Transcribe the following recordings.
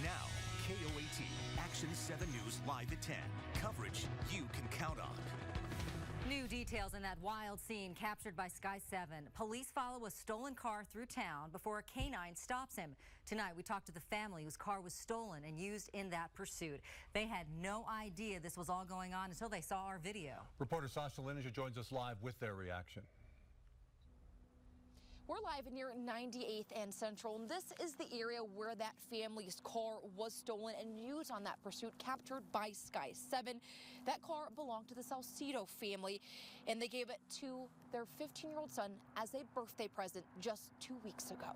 Now, KOAT, Action 7 News live at 10. Coverage you can count on. New details in that wild scene captured by Sky 7. Police follow a stolen car through town before a canine stops him. Tonight, we talked to the family whose car was stolen and used in that pursuit. They had no idea this was all going on until they saw our video. Reporter Sasha Lineker joins us live with their reaction. We're live near 98th and Central, and this is the area where that family's car was stolen and used on that pursuit, captured by Sky 7. That car belonged to the Salcido family, and they gave it to their 15-year-old son as a birthday present just 2 weeks ago.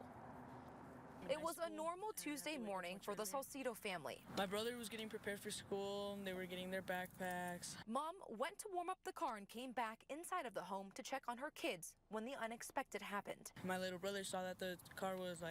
It was a normal Tuesday morning for the Salcido family. My brother was getting prepared for school. They were getting their backpacks. Mom went to warm up the car and came back inside of the home to check on her kids when the unexpected happened. My little brother saw that the car was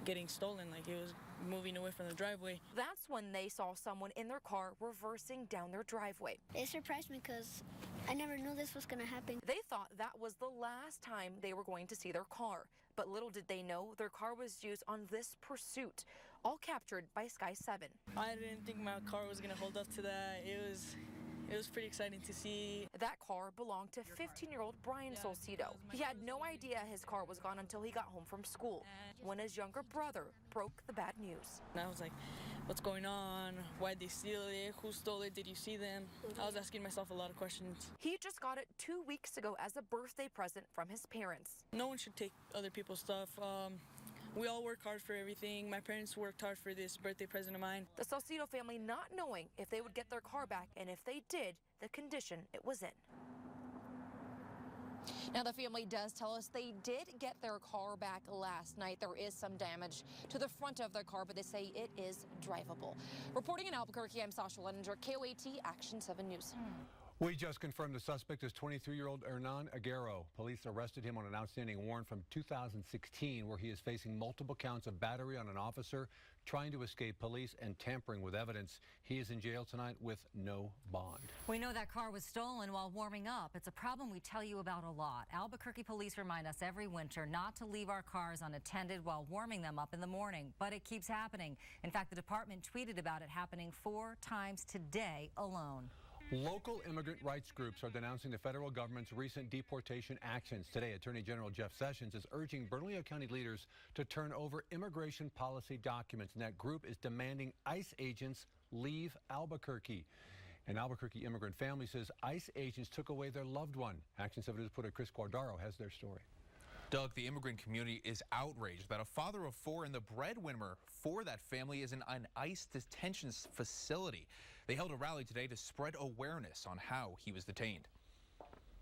getting stolen, like it was moving away from the driveway. That's when they saw someone in their car reversing down their driveway. It surprised me because I never knew this was going to happen. They thought that was the last time they were going to see their car. But little did they know their car was used on this pursuit, all captured by Sky 7. I didn't think my car was going to hold up to that. It was pretty exciting to see. That car belonged to 15-year-old Brian Salcido. He had no idea his car was gone until he got home from school, when his younger brother broke the bad news. And I was like, what's going on? Why'd they steal it? Who stole it? Did you see them? I was asking myself a lot of questions. He just got it 2 weeks ago as a birthday present from his parents. No one should take other people's stuff. We all work hard for everything. My parents worked hard for this birthday present of mine. The Salcido family not knowing if they would get their car back, and if they did, the condition it was in. Now, the family does tell us they did get their car back last night. There is some damage to the front of their car, but they say it is drivable. Reporting in Albuquerque, I'm Sasha Lineker, KOAT Action 7 News. We just confirmed the suspect is 23-year-old Hernan Aguero. Police arrested him on an outstanding warrant from 2016 where he is facing multiple counts of battery on an officer, trying to escape police, and tampering with evidence. He is in jail tonight with no bond. We know that car was stolen while warming up. It's a problem we tell you about a lot. Albuquerque police remind us every winter not to leave our cars unattended while warming them up in the morning, but it keeps happening. In fact, the department tweeted about it happening 4 times today alone. Local immigrant rights groups are denouncing the federal government's recent deportation actions. Today, Attorney General Jeff Sessions is urging Bernalillo County leaders to turn over immigration policy documents, and that group is demanding ICE agents leave Albuquerque. An Albuquerque immigrant family says ICE agents took away their loved one. Action 7 News reporter Chris Guardaro has their story. Doug, the immigrant community is outraged that a father of 4 and the breadwinner for that family is in an ICE detention facility. They held a rally today to spread awareness on how he was detained.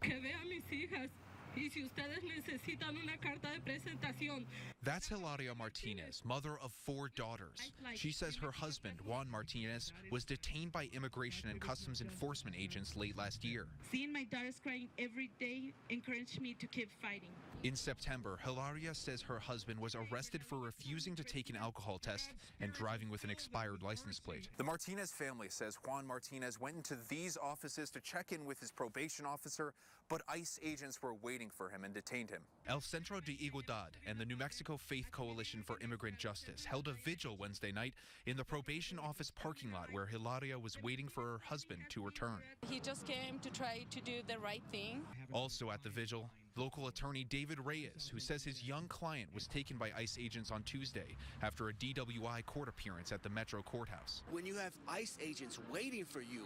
Que vean mis hijas. Y si ustedes necesitan una carta de presentación. That's Hilaria Martinez, mother of 4 daughters. She says her husband, Juan Martinez, was detained by Immigration and Customs Enforcement agents late last year. Seeing my daughters crying every day encouraged me to keep fighting. In September, Hilaria says her husband was arrested for refusing to take an alcohol test and driving with an expired license plate. The Martinez family says Juan Martinez went into these offices to check in with his probation officer, but ICE agents were waiting for him and detained him. El Centro de Igualdad and the New Mexico Faith Coalition for Immigrant Justice held a vigil Wednesday night in the probation office parking lot where Hilaria was waiting for her husband to return. He just came to try to do the right thing. Also at the vigil, local attorney David Reyes, who says his young client was taken by ICE agents on Tuesday after a DWI court appearance at the Metro Courthouse. When you have ICE agents waiting for you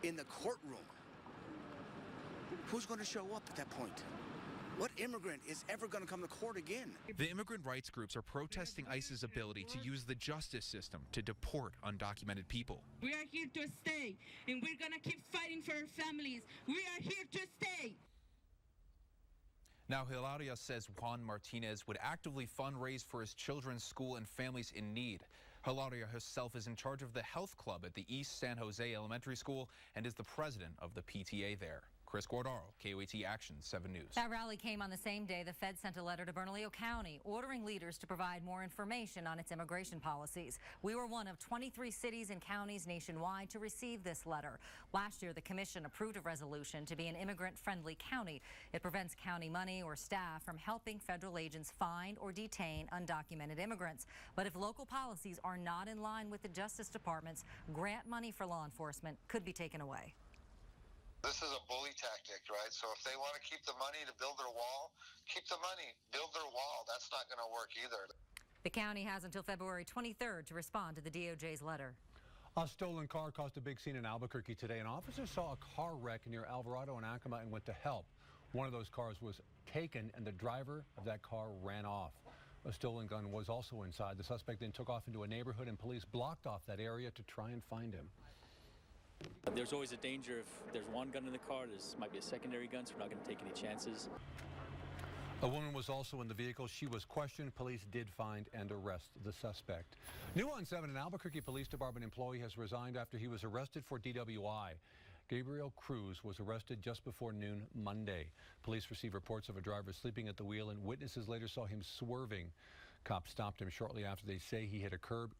in the courtroom, who's going to show up at that point? What immigrant is ever going to come to court again? The immigrant rights groups are protesting ICE's ability to use the justice system to deport undocumented people. We are here to stay, and we're going to keep fighting for our families. We are here to stay. Now, Hilaria says Juan Martinez would actively fundraise for his children's school and families in need. Hilaria herself is in charge of the health club at the East San Jose Elementary School and is the president of the PTA there. Chris Guardaro, KOAT Action 7 News. That rally came on the same day the Fed sent a letter to Bernalillo County ordering leaders to provide more information on its immigration policies. We were one of 23 cities and counties nationwide to receive this letter. Last year, the commission approved a resolution to be an immigrant-friendly county. It prevents county money or staff from helping federal agents find or detain undocumented immigrants. But if local policies are not in line with the Justice Department's grant money for law enforcement could be taken away. This is a bully tactic, right? So if they want to keep the money to build their wall, keep the money, build their wall. That's not going to work either. The county has until February 23rd to respond to the DOJ's letter. A stolen car caused a big scene in Albuquerque today. An officer saw a car wreck near Alvarado and Acoma and went to help. One of those cars was taken and the driver of that car ran off. A stolen gun was also inside. The suspect then took off into a neighborhood and police blocked off that area to try and find him. There's always a danger if there's one gun in the car, there might be a secondary gun, so we're not going to take any chances. A woman was also in the vehicle. She was questioned. Police did find and arrest the suspect. New on 7, an Albuquerque Police Department employee has resigned after he was arrested for DWI. Gabriel Cruz was arrested just before noon Monday. Police received reports of a driver sleeping at the wheel, and witnesses later saw him swerving. Cops stopped him shortly after they say he hit a curb,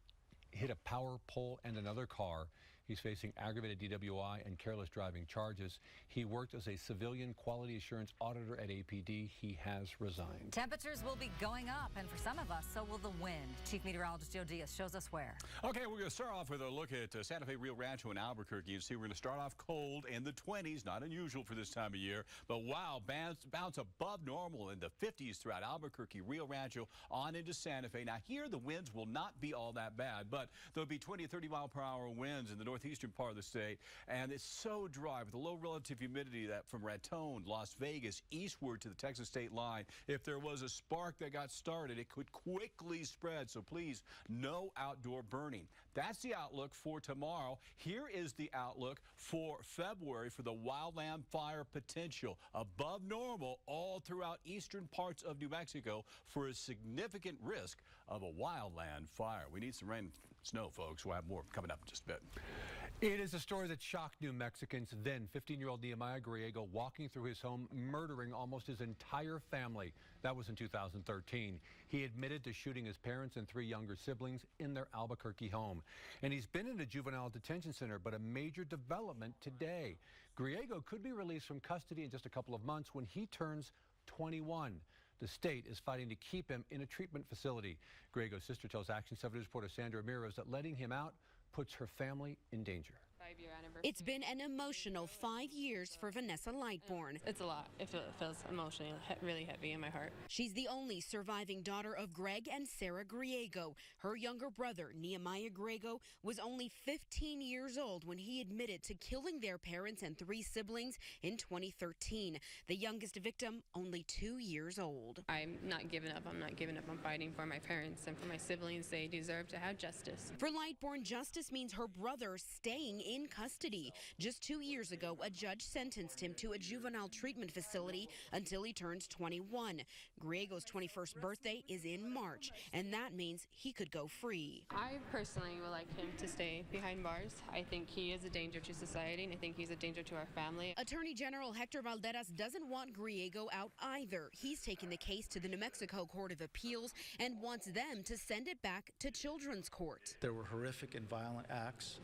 hit a power pole and another car. He's facing aggravated DWI and careless driving charges. He worked as a civilian quality assurance auditor at APD. He has resigned. Temperatures will be going up, and for some of us, so will the wind. Chief Meteorologist Joe Diaz shows us where. Okay, we're going to start off with a look at Santa Fe Rio Rancho in Albuquerque. You see, we're going to start off cold in the 20s, not unusual for this time of year, but wow, bounce above normal in the 50s throughout Albuquerque, Rio Rancho, on into Santa Fe. Now, here the winds will not be all that bad, but there'll be 20 to 30 mile per hour winds in the northeastern part of the state, and it's so dry with the low relative humidity that from Raton, Las Vegas, eastward to the Texas state line, if there was a spark that got started, it could quickly spread, so please, no outdoor burning. That's the outlook for tomorrow. Here is the outlook for February for the wildland fire potential. Above normal all throughout eastern parts of New Mexico for a significant risk of a wildland fire. We need some rain and snow, folks. We'll have more coming up in just a bit. It is a story that shocked New Mexicans. Then 15-year-old Nehemiah Griego walking through his home, murdering almost his entire family. That was in 2013. He admitted to shooting his parents and 3 younger siblings in their Albuquerque home. And he's been in a juvenile detention center, but a major development today. Griego could be released from custody in just a couple of months when he turns 21. The state is fighting to keep him in a treatment facility. Griego's sister tells Action 7 News reporter Sandra Ramirez that letting him out puts her family in danger. It's been an emotional 5 years for Vanessa Lightborn. It's a lot. It feels emotionally really heavy in my heart. She's the only surviving daughter of Greg and Sarah Griego. Her younger brother, Nehemiah Griego, was only 15 years old when he admitted to killing their parents and 3 siblings in 2013. The youngest victim, only 2 years old. I'm not giving up. I'm not giving up. I'm fighting for my parents and for my siblings. They deserve to have justice. For Lightborn, justice means her brother staying in custody. Just 2 years ago, a judge sentenced him to a juvenile treatment facility until he turns 21. Griego's 21st birthday is in March, and that means he could go free. I personally would like him to stay behind bars. I think he is a danger to society, and I think he's a danger to our family. Attorney General Hector Valderas doesn't want Griego out either. He's taken the case to the New Mexico Court of Appeals and wants them to send it back to Children's Court. There were horrific and violent acts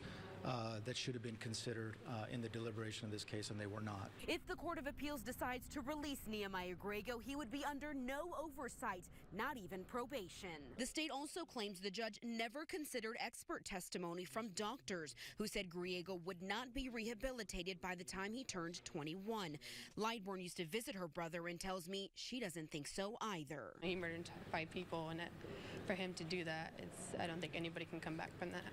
that should have been considered in the deliberation of this case, and they were not. If the Court of Appeals decides to release Nehemiah Griego, he would be under no oversight, not even probation. The state also claims the judge never considered expert testimony from doctors who said Griego would not be rehabilitated by the time he turned 21. Lightborn used to visit her brother and tells me she doesn't think so either. He murdered 5 people, and for him to do that, I don't think anybody can come back from that.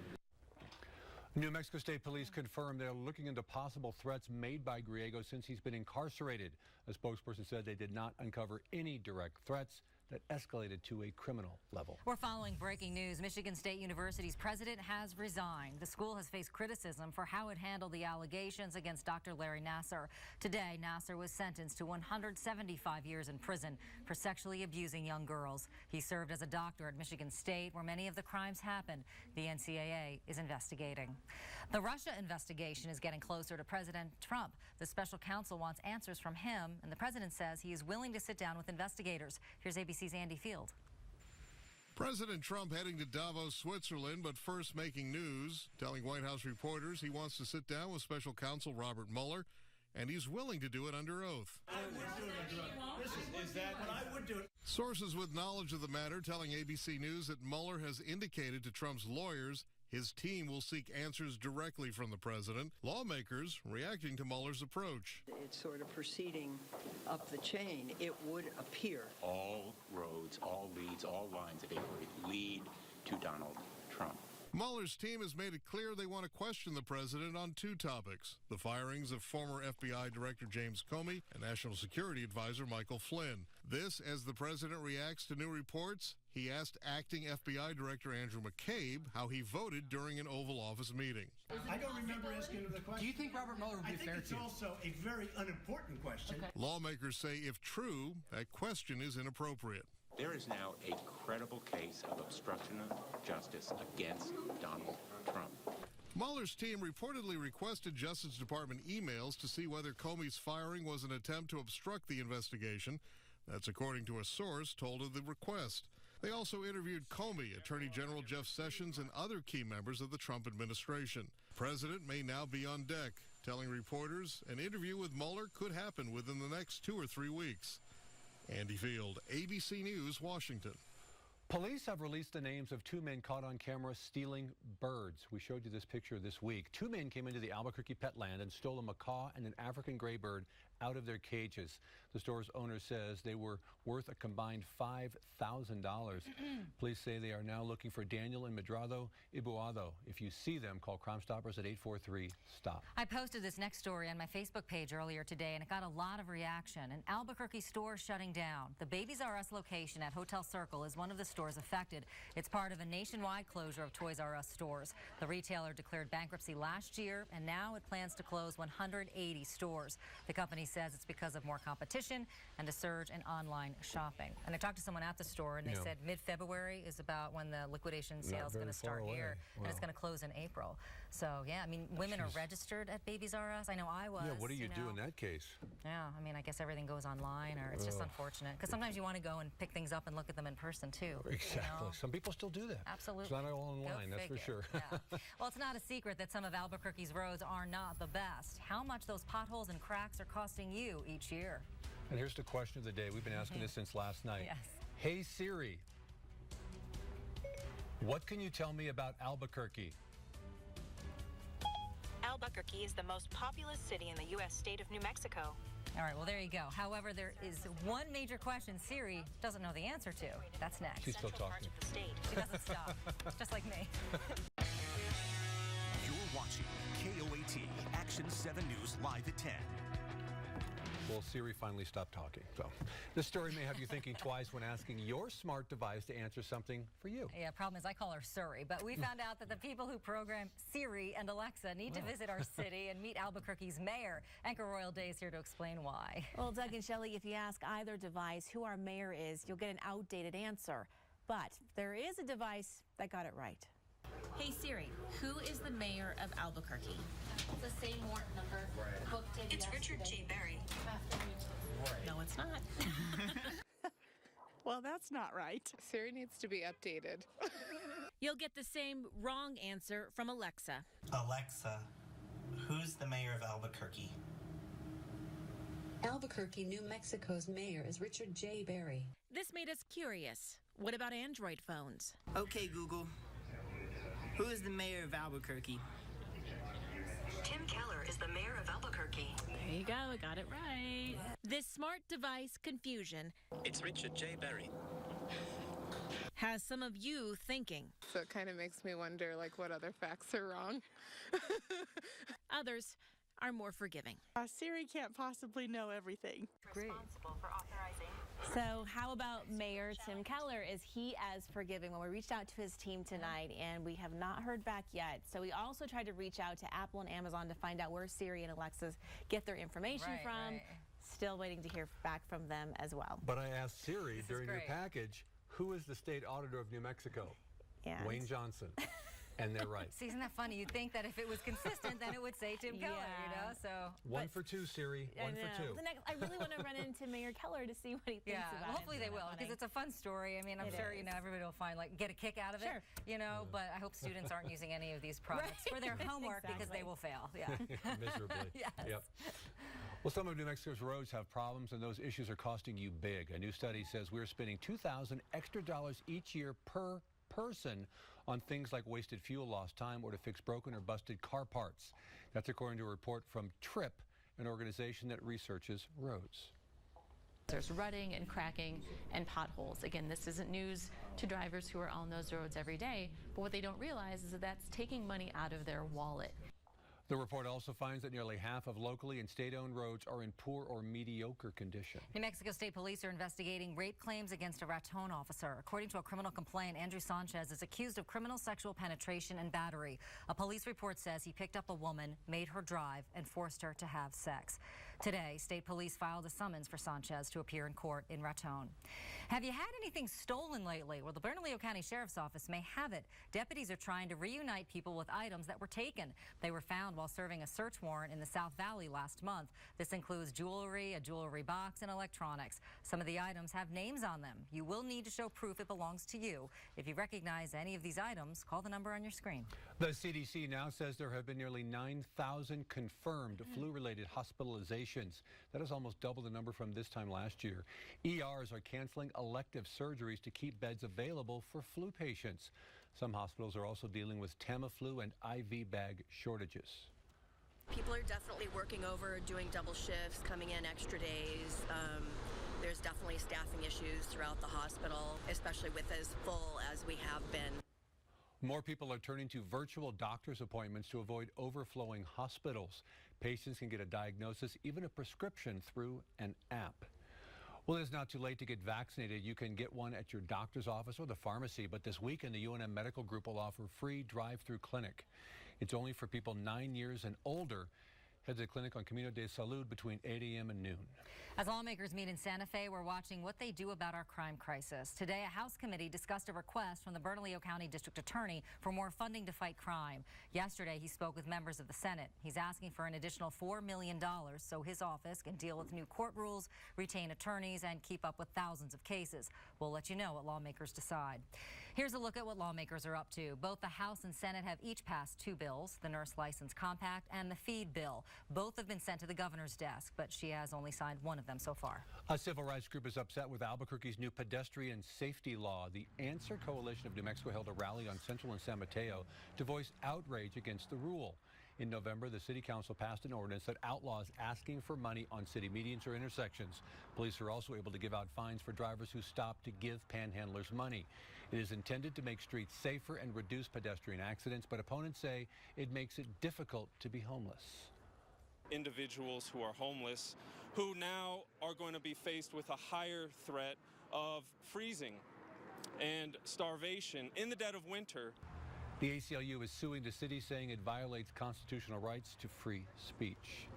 New Mexico State Police confirmed they're looking into possible threats made by Griego since he's been incarcerated. A spokesperson said they did not uncover any direct threats. that escalated to a criminal level. We're following breaking news. Michigan State University's president has resigned. The school has faced criticism for how it handled the allegations against Dr. Larry Nassar. Today, Nassar was sentenced to 175 years in prison for sexually abusing young girls. He served as a doctor at Michigan State, where many of the crimes happened. The NCAA is investigating. The Russia investigation is getting closer to President Trump. The special counsel wants answers from him, and the president says he is willing to sit down with investigators. Here's ABC's Andy Field. President Trump heading to Davos, Switzerland, but first making news, telling White House reporters he wants to sit down with special counsel Robert Mueller, and he's willing to do it under oath. Is that what I would do? Sources with knowledge of the matter telling ABC News that Mueller has indicated to Trump's lawyers his team will seek answers directly from the president. Lawmakers reacting to Mueller's approach. It's sort of proceeding up the chain. It would appear. All roads, all leads, all lines of inquiry lead to Donald Trump. Mueller's team has made it clear they want to question the president on two topics: the firings of former FBI Director James Comey and National Security Advisor Michael Flynn. This as the president reacts to new reports. He asked acting FBI Director Andrew McCabe how he voted during an Oval Office meeting. I don't remember asking him the question. Do you think Robert Mueller would be fair to you? I think it's also a very unimportant question. Okay. Lawmakers say if true, that question is inappropriate. There is now a credible case of obstruction of justice against Donald Trump. Mueller's team reportedly requested Justice Department emails to see whether Comey's firing was an attempt to obstruct the investigation. That's according to a source told of the request. They also interviewed Comey, Attorney General Jeff Sessions, and other key members of the Trump administration. The president may now be on deck, telling reporters an interview with Mueller could happen within the next 2 or 3 weeks. Andy Field, ABC News, Washington. Police have released the names of 2 men caught on camera stealing birds. We showed you this picture this week. 2 men came into the Albuquerque Petland and stole a macaw and an African gray bird out of their cages. The store's owner says they were worth a combined $5,000. Police say they are now looking for Daniel and Medrado Ibuado. If you see them, call Crime Stoppers at 843-STOP. I posted this next story on my Facebook page earlier today, and it got a lot of reaction. An Albuquerque store shutting down. The Babies R Us location at Hotel Circle is one of the stores affected. It's part of a nationwide closure of Toys R Us stores. The retailer declared bankruptcy last year, and now it plans to close 180 stores. The company says it's because of more competition and a surge in online shopping. And I talked to someone at the store, and they said mid-February is about when the liquidation sale is going to start here, and it's going to close in April. So, yeah, I mean, women are registered at Babies R Us. I know I was. Yeah, what do you do in that case? Yeah, I mean, I guess everything goes online, or it's just unfortunate. Because sometimes you want to go and pick things up and look at them in person, too. Exactly. You know? Some people still do that. Absolutely. It's not all online, that's for sure. Yeah. Well, it's not a secret that some of Albuquerque's roads are not the best. How much those potholes and cracks are costing you each year? And here's the question of the day. We've been asking this since last night. Yes. Hey, Siri, what can you tell me about Albuquerque? Albuquerque is the most populous city in the U.S. state of New Mexico. All right, well, there you go. However, there is one major question Siri doesn't know the answer to. That's next. She's still talking. She doesn't stop, just like me. You're watching KOAT Action 7 News live at 10. Well, Siri finally stopped talking. So this story may have you thinking twice when asking your smart device to answer something for you. Yeah, problem is I call her Suri, but we found out that the people who program Siri and Alexa need to visit our city and meet Albuquerque's mayor. Anchor Royal Day is here to explain why. Well, Doug and Shelley, if you ask either device who our mayor is, you'll get an outdated answer. But there is a device that got it right. Hey Siri, who is the mayor of Albuquerque? It's the same warrant number. Booked it It's Richard J. Berry. No, it's not. Well, that's not right. Siri needs to be updated. You'll get the same wrong answer from Alexa. Alexa, who's the mayor of Albuquerque? Albuquerque, New Mexico's mayor is Richard J. Berry. This made us curious. What about Android phones? Okay, Google. Who is the mayor of Albuquerque? Tim Keller is the mayor of Albuquerque. There you go, I got it right. This smart device confusion It's Richard J. Berry. has some of you thinking. So it kind of makes me wonder, like, what other facts are wrong. Others are more forgiving. Siri can't possibly know everything. Responsible for authorizing So how about Mayor Tim Keller? Is he as forgiving? Well, we reached out to his team tonight, and we have not heard back yet. So we also tried to reach out to Apple and Amazon to find out where Siri and Alexa get their information from. Right. Still waiting to hear back from them as well. But I asked Siri during your package, who is the state auditor of New Mexico? And Wayne Johnson. And they're right. See, isn't that funny? You'd think that if it was consistent, then it would say Tim Keller, you know? So one for two, Siri. One for two. I really want to run into Mayor Keller to see what he thinks about it. Hopefully they will, because it's a fun story. I mean, I'm sure, you know, everybody will find, like, get a kick out of it, you know, but I hope students aren't using any of these products for their homework because they will fail. Yeah. Miserably. Yes. Yep. Well, some of New Mexico's roads have problems, and those issues are costing you big. A new study says we're spending $2,000 extra each year per person on things like wasted fuel, lost time, or to fix broken or busted car parts. That's according to a report from TRIP, an organization that researches roads. There's rutting and cracking and potholes. Again, this isn't news to drivers who are on those roads every day, but what they don't realize is that that's taking money out of their wallet. The report also finds that nearly half of locally and state-owned roads are in poor or mediocre condition. New Mexico State Police are investigating rape claims against a Raton officer. According to a criminal complaint, Andrew Sanchez is accused of criminal sexual penetration and battery. A police report says he picked up a woman, made her drive, and forced her to have sex. Today, state police filed a summons for Sanchez to appear in court in Raton. Have you had anything stolen lately? Well, the Bernalillo County Sheriff's Office may have it. Deputies are trying to reunite people with items that were taken. They were found while serving a search warrant in the South Valley last month. This includes jewelry, a jewelry box, and electronics. Some of the items have names on them. You will need to show proof it belongs to you. If you recognize any of these items, call the number on your screen. The CDC now says there have been nearly 9,000 confirmed flu-related hospitalizations. That is almost double the number from this time last year. ERs are canceling elective surgeries to keep beds available for flu patients. Some hospitals are also dealing with Tamiflu and IV bag shortages. People are definitely working over, doing double shifts, coming in extra days. There's definitely staffing issues throughout the hospital, especially with as full as we have been. More people are turning to virtual doctor's appointments to avoid overflowing hospitals. Patients can get a diagnosis, even a prescription, through an app. Well, it's not too late to get vaccinated. You can get one at your doctor's office or the pharmacy, but this weekend the UNM Medical Group will offer free drive-through clinic. It's only for people 9 years and older. Head to the clinic on Camino de Salud between 8 a.m. and noon. As lawmakers meet in Santa Fe, we're watching what they do about our crime crisis. Today, a House committee discussed a request from the Bernalillo County District Attorney for more funding to fight crime. Yesterday, he spoke with members of the Senate. He's asking for an additional $4 million so his office can deal with new court rules, retain attorneys, and keep up with thousands of cases. We'll let you know what lawmakers decide. Here's a look at what lawmakers are up to. Both the House and Senate have each passed two bills, the Nurse License Compact and the Feed Bill. Both have been sent to the governor's desk, but she has only signed one of them so far. A civil rights group is upset with Albuquerque's new pedestrian safety law. The Answer Coalition of New Mexico held a rally on Central and San Mateo to voice outrage against the rule. In November, the city council passed an ordinance that outlaws asking for money on city medians or intersections. Police are also able to give out fines for drivers who stop to give panhandlers money. It is intended to make streets safer and reduce pedestrian accidents, but opponents say it makes it difficult to be homeless. Individuals who are homeless who now are going to be faced with a higher threat of freezing and starvation in the dead of winter. The ACLU is suing the city, saying it violates constitutional rights to free speech.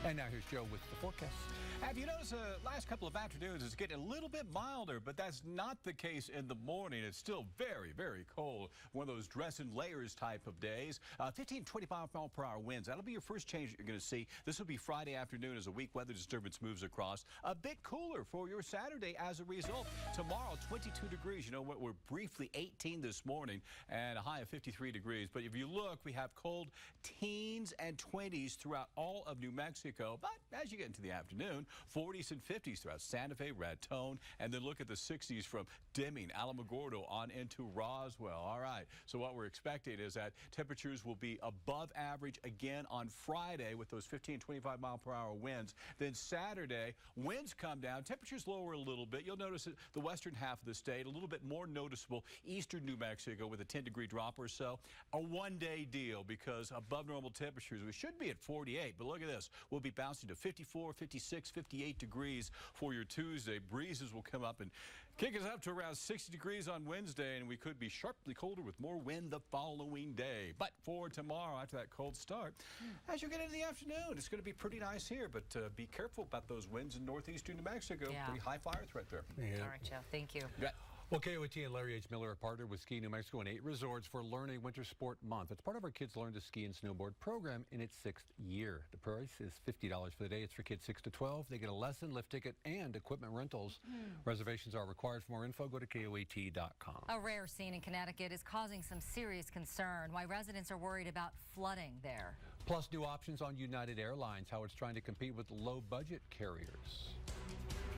And now here's Joe with the forecast. Have you noticed the last couple of afternoons it's getting a little bit milder, but that's not the case in the morning. It's still very, very cold. One of those dress in layers type of days. 15, 25 mile per hour winds. That'll be your first change that you're going to see. This will be Friday afternoon as a weak weather disturbance moves across. A bit cooler for your Saturday as a result. Tomorrow, 22 degrees. You know what? We're briefly 18 this morning and a high of 53 degrees. But if you look, we have cold teens and 20s throughout all of New Mexico. But as you get into the afternoon, 40s and 50s throughout Santa Fe, Raton, and then look at the 60s from Deming, Alamogordo on into Roswell. All right, so what we're expecting is that temperatures will be above average again on Friday with those 15, 25 mile per hour winds. Then Saturday, winds come down, temperatures lower a little bit. You'll notice the western half of the state, a little bit more noticeable eastern New Mexico with a 10-degree drop or so. also a one-day deal because above normal temperatures, we should be at 48, but look at this. We'll be bouncing to 54, 56, 58 degrees for your Tuesday. Breezes will come up and kick us up to around 60 degrees on Wednesday, and we could be sharply colder with more wind the following day. But for tomorrow, after that cold start, as you get into the afternoon, it's going to be pretty nice here, but be careful about those winds in northeastern New Mexico. Yeah. Pretty high fire threat there. Yeah. All right, Joe. Thank you. Yeah. Well, KOAT and Larry H. Miller are partnered with Ski New Mexico and 8 resorts for Learning Winter Sport Month. It's part of our Kids Learn to Ski and Snowboard program in its 6th year. The price is $50 for the day. It's for kids 6 to 12. They get a lesson, lift ticket, and equipment rentals. Reservations are required. For more info, go to KOAT.com. A rare scene in Connecticut is causing some serious concern. Why residents are worried about flooding there. Plus, new options on United Airlines, how it's trying to compete with low-budget carriers.